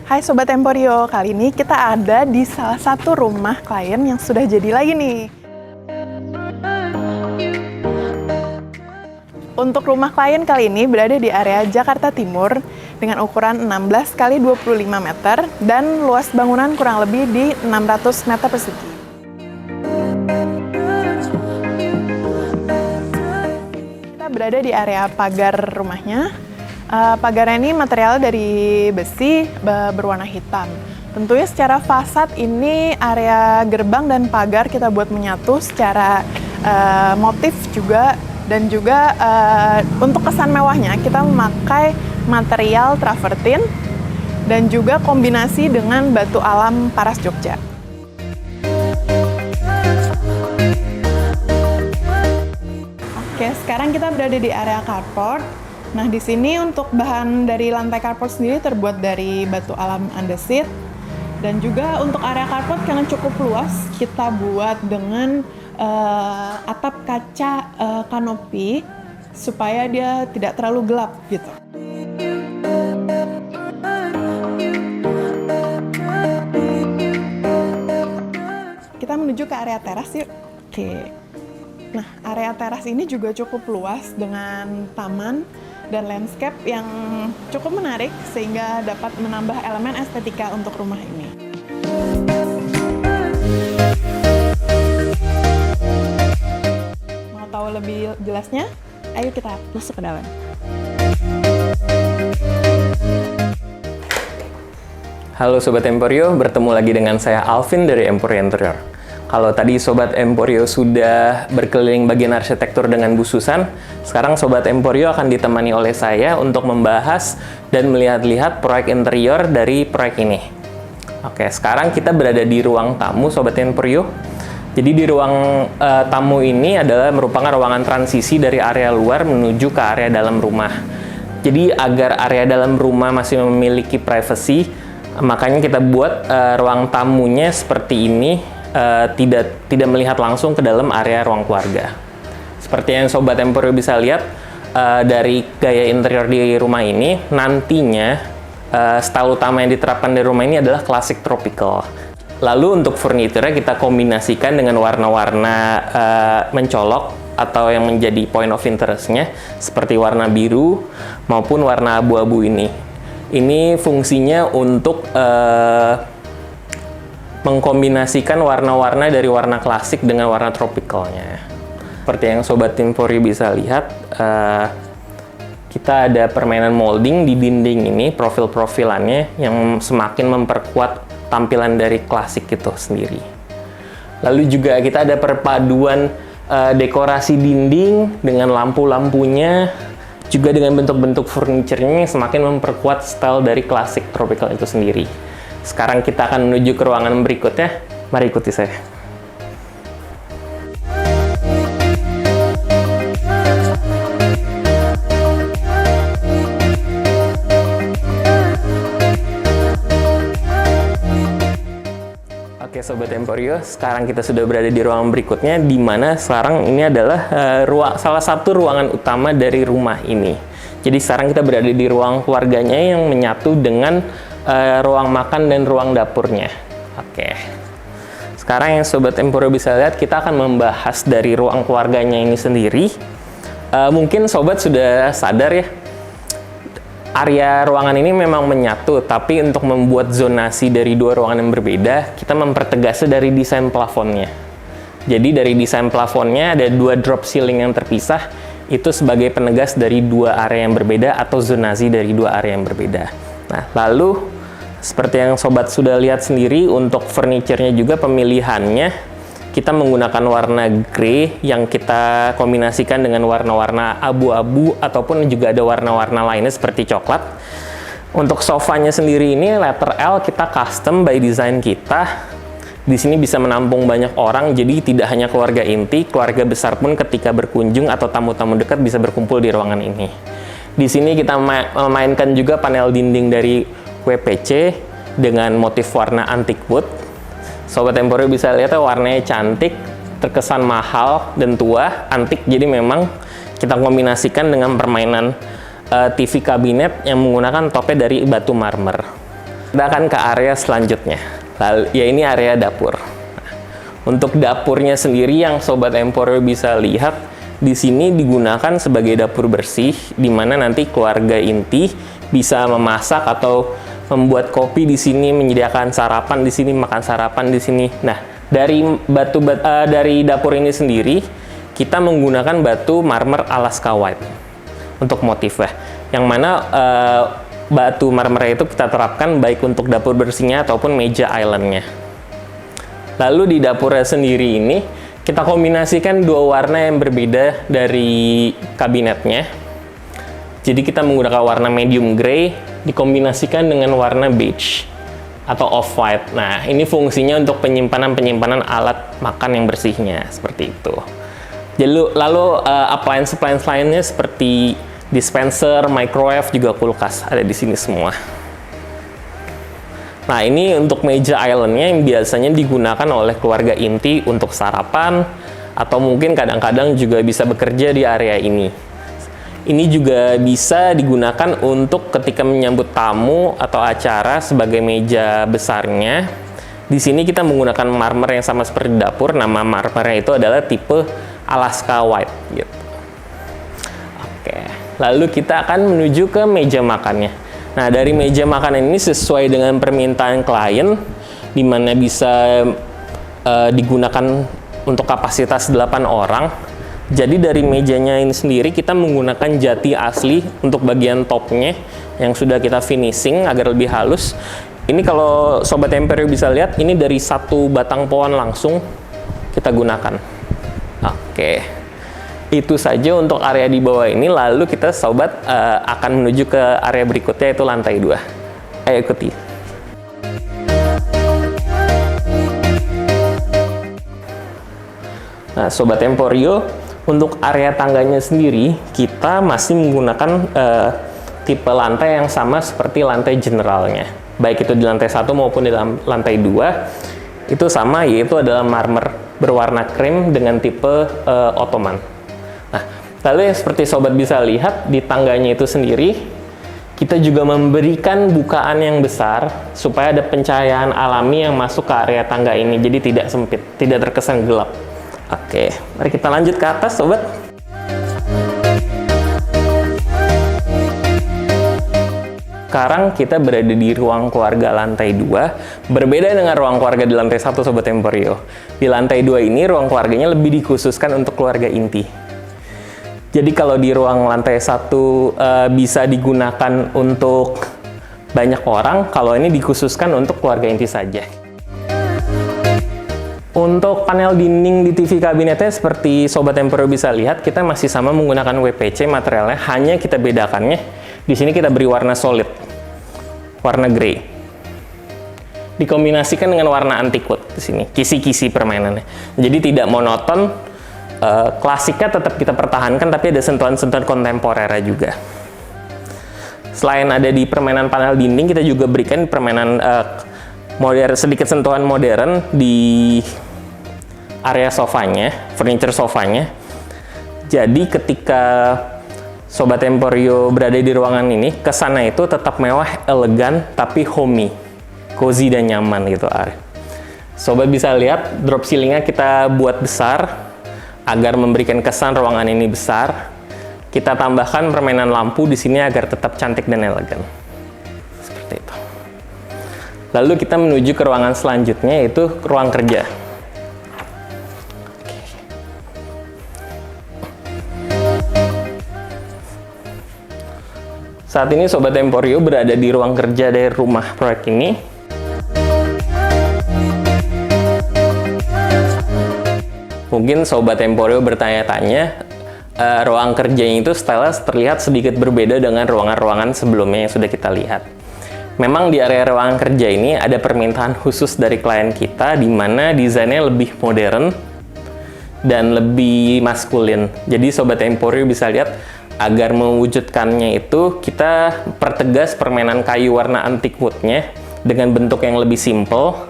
Hai Sobat Emporio, kali ini kita ada di salah satu rumah klien yang sudah jadi lagi nih. Untuk rumah klien kali ini berada di area Jakarta Timur dengan ukuran 16 x 25 meter dan luas bangunan kurang lebih di 600 meter persegi. Kita berada di area pagar rumahnya. Pagarnya ini material dari besi berwarna hitam. Tentunya secara fasad ini area gerbang dan pagar kita buat menyatu secara motif juga. Dan juga untuk kesan mewahnya kita memakai material travertin dan juga kombinasi dengan batu alam Paras Jogja. Oke, sekarang kita berada di area carport. Nah, di sini untuk bahan dari lantai carport sendiri terbuat dari batu alam andesit. Dan juga untuk area carport karena cukup luas, kita buat dengan atap kaca kanopi supaya dia tidak terlalu gelap gitu. Kita menuju ke area teras yuk. Oke. Nah, area teras ini juga cukup luas dengan taman dan landscape yang cukup menarik sehingga dapat menambah elemen estetika untuk rumah ini. Mau tahu lebih jelasnya? Ayo kita masuk ke dalam. Halo Sobat Emporio, bertemu lagi dengan saya Alvin dari Emporio Interior. Kalau tadi Sobat Emporio sudah berkeliling bagian arsitektur dengan Bu Susan, sekarang Sobat Emporio akan ditemani oleh saya untuk membahas dan melihat-lihat proyek interior dari proyek ini. Oke, sekarang kita berada di ruang tamu Sobat Emporio. Jadi di ruang tamu ini adalah merupakan ruangan transisi dari area luar menuju ke area dalam rumah. Jadi agar area dalam rumah masih memiliki privacy, makanya kita buat ruang tamunya seperti ini. Tidak melihat langsung ke dalam area ruang keluarga. Seperti yang Sobat Emporio bisa lihat dari gaya interior di rumah ini, nantinya style utama yang diterapkan di rumah ini adalah klasik tropical. Lalu untuk furniture kita kombinasikan dengan warna-warna mencolok atau yang menjadi point of interest-nya seperti warna biru maupun warna abu-abu ini. Ini fungsinya untuk mengkombinasikan warna-warna dari warna klasik dengan warna tropicalnya. Seperti yang Sobat Emporio bisa lihat, kita ada permainan molding di dinding ini, profil-profilannya yang semakin memperkuat tampilan dari klasik itu sendiri. Lalu juga kita ada perpaduan dekorasi dinding dengan lampu-lampunya, juga dengan bentuk-bentuk furniture-nya yang semakin memperkuat style dari klasik tropical itu sendiri. Sekarang kita akan menuju ke ruangan berikutnya. Mari ikuti saya. Oke Sobat Emporio, sekarang kita sudah berada di ruangan berikutnya, di mana sekarang ini adalah salah satu ruangan utama dari rumah ini. Jadi sekarang kita berada di ruang keluarganya yang menyatu dengan ruang makan dan ruang dapurnya. Oke. Sekarang yang Sobat Emporio bisa lihat, kita akan membahas dari ruang keluarganya ini sendiri. Mungkin Sobat sudah sadar ya, area ruangan ini memang menyatu, tapi untuk membuat zonasi dari dua ruangan yang berbeda, kita mempertegasnya dari desain plafonnya. Jadi dari desain plafonnya ada dua drop ceiling yang terpisah, itu sebagai penegas dari dua area yang berbeda atau zonasi dari dua area yang berbeda. Nah, lalu seperti yang Sobat sudah lihat sendiri, untuk furniture-nya juga pemilihannya kita menggunakan warna grey yang kita kombinasikan dengan warna-warna abu-abu ataupun juga ada warna-warna lainnya seperti coklat. Untuk sofanya sendiri ini letter L kita custom by design kita. Di sini bisa menampung banyak orang, jadi tidak hanya keluarga inti, keluarga besar pun ketika berkunjung atau tamu-tamu dekat bisa berkumpul di ruangan ini. Di sini kita memainkan juga panel dinding dari WPC dengan motif warna antique wood. Sobat Emporio bisa lihat warnanya cantik, terkesan mahal dan tua, antik. Jadi memang kita kombinasikan dengan permainan TV kabinet yang menggunakan topnya dari batu marmer. Kita akan ke area selanjutnya. Lalu, ya ini area dapur. Nah, untuk dapurnya sendiri yang Sobat Emporio bisa lihat, di sini digunakan sebagai dapur bersih, di mana nanti keluarga inti bisa memasak atau membuat kopi di sini, menyediakan sarapan di sini, makan sarapan di sini. Nah, dari dari dapur ini sendiri, kita menggunakan batu marmer Alaska White untuk motif ya. Yang mana batu marmer itu kita terapkan baik untuk dapur bersihnya ataupun meja islandnya. Lalu di dapurnya sendiri ini kita kombinasikan dua warna yang berbeda dari kabinetnya. Jadi kita menggunakan warna medium gray dikombinasikan dengan warna beige atau off-white. Nah, ini fungsinya untuk penyimpanan alat makan yang bersihnya seperti itu. Lalu appliance lainnya seperti dispenser, microwave, juga kulkas ada di sini semua. Nah, ini untuk meja islandnya yang biasanya digunakan oleh keluarga inti untuk sarapan, atau mungkin kadang-kadang juga bisa bekerja di area ini. Ini juga bisa digunakan untuk ketika menyambut tamu atau acara sebagai meja besarnya. Di sini kita menggunakan marmer yang sama seperti dapur. Nama marmernya itu adalah tipe Alaska White gitu. Oke. Lalu kita akan menuju ke meja makannya. Nah, dari meja makan ini sesuai dengan permintaan klien, di mana bisa digunakan untuk kapasitas 8 orang. Jadi dari mejanya ini sendiri kita menggunakan jati asli untuk bagian topnya yang sudah kita finishing agar lebih halus. Ini kalau Sobat Emporio bisa lihat, ini dari satu batang pohon langsung kita gunakan. Oke. Itu saja untuk area di bawah ini, lalu kita Sobat akan menuju ke area berikutnya, yaitu lantai 2. Ayo ikuti. Nah, Sobat Emporio, untuk area tangganya sendiri, kita masih menggunakan tipe lantai yang sama seperti lantai generalnya. Baik itu di lantai 1 maupun di lantai 2, itu sama, yaitu adalah marmer berwarna krim dengan tipe Ottoman. Nah, lalu yang seperti Sobat bisa lihat, di tangganya itu sendiri, kita juga memberikan bukaan yang besar supaya ada pencahayaan alami yang masuk ke area tangga ini, jadi tidak sempit, tidak terkesan gelap. Oke, mari kita lanjut ke atas, Sobat. Sekarang kita berada di ruang keluarga lantai 2, berbeda dengan ruang keluarga di lantai 1, Sobat Emporio. Di lantai 2 ini, ruang keluarganya lebih dikhususkan untuk keluarga inti. Jadi kalau di ruang lantai 1 bisa digunakan untuk banyak orang, kalau ini dikhususkan untuk keluarga inti saja. Untuk panel dinding di TV kabinetnya seperti Sobat Emporio bisa lihat, kita masih sama menggunakan WPC materialnya, hanya kita bedakannya. Di sini kita beri warna solid, warna grey. Dikombinasikan dengan warna antique wood di sini, kisi-kisi permainannya. Jadi tidak monoton. Klasiknya tetap kita pertahankan, tapi ada sentuhan-sentuhan kontemporernya juga. Selain ada di permainan panel dinding, kita juga berikan permainan modern, sedikit sentuhan modern di area sofanya, furniture sofanya. Jadi ketika Sobat Emporio berada di ruangan ini, kesannya itu tetap mewah, elegan, tapi homey, cozy dan nyaman gitu. Sobat bisa lihat drop ceilingnya kita buat besar agar memberikan kesan ruangan ini besar. Kita tambahkan permainan lampu di sini agar tetap cantik dan elegan. Seperti itu. Lalu kita menuju ke ruangan selanjutnya, yaitu ruang kerja. Saat ini Sobat Emporio berada di ruang kerja dari rumah proyek ini. Mungkin Sobat Emporio bertanya-tanya, ruang kerjanya itu stylenya terlihat sedikit berbeda dengan ruangan-ruangan sebelumnya yang sudah kita lihat. Memang di area ruangan kerja ini ada permintaan khusus dari klien kita, di mana desainnya lebih modern dan lebih maskulin. Jadi Sobat Emporio bisa lihat, agar mewujudkannya itu, kita pertegas permainan kayu warna antique woodnya dengan bentuk yang lebih simple.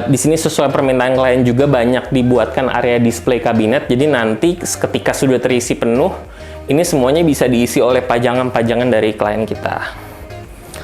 Di sini sesuai permintaan klien juga banyak dibuatkan area display kabinet, jadi nanti ketika sudah terisi penuh, ini semuanya bisa diisi oleh pajangan-pajangan dari klien kita.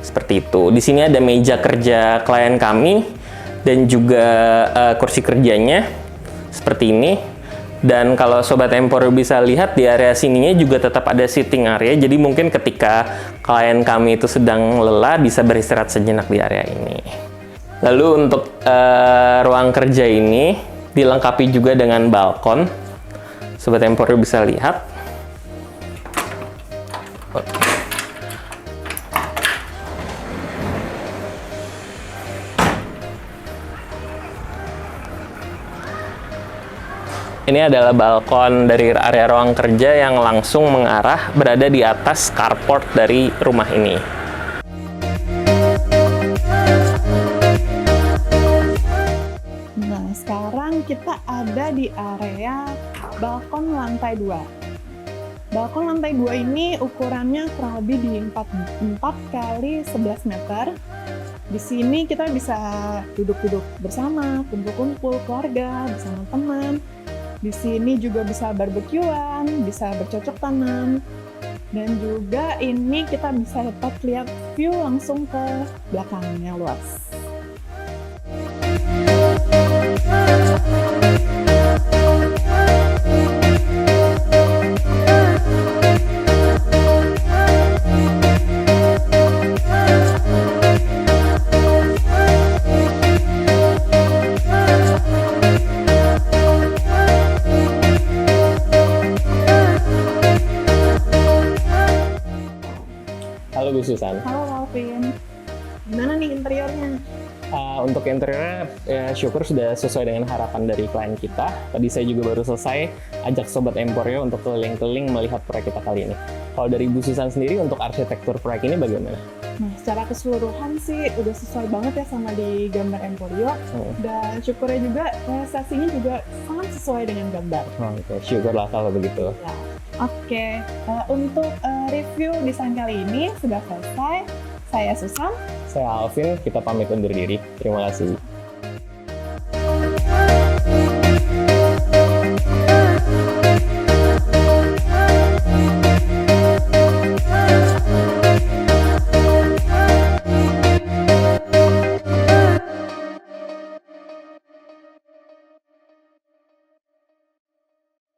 Seperti itu. Di sini ada meja kerja klien kami dan juga kursi kerjanya seperti ini. Dan kalau Sobat Emporio bisa lihat di area sininya juga tetap ada sitting area. Jadi mungkin ketika klien kami itu sedang lelah bisa beristirahat sejenak di area ini. Lalu untuk ruang kerja ini dilengkapi juga dengan balkon. Sobat Emporio bisa lihat. Ini adalah balkon dari area ruang kerja yang langsung mengarah berada di atas carport dari rumah ini. Nah, sekarang kita ada di area balkon lantai 2. Balkon lantai 2 ini ukurannya kurang lebih di 4 kali 11 meter. Di sini kita bisa duduk-duduk bersama, kumpul-kumpul keluarga, bersama teman. Di sini juga bisa barbekyuan, bisa bercocok tanam, dan juga ini kita bisa dapat lihat view langsung ke belakangnya luas. Halo Bu Susan. Halo Alvin, gimana nih interiornya? Untuk interiornya ya syukur sudah sesuai dengan harapan dari klien kita. Tadi saya juga baru selesai ajak Sobat Emporio untuk keliling-keliling melihat proyek kita kali ini. Kalau dari Bu Susan sendiri untuk arsitektur proyek ini bagaimana? Nah, secara keseluruhan sih udah sesuai banget ya sama di gambar Emporio. Dan syukurnya juga realisasinya juga sangat sesuai dengan gambar. Oke, syukurlah kalau begitu. Ya. Oke, untuk review desain kali ini sudah selesai. Saya Susan. Saya Alvin, kita pamit undur diri. Terima kasih.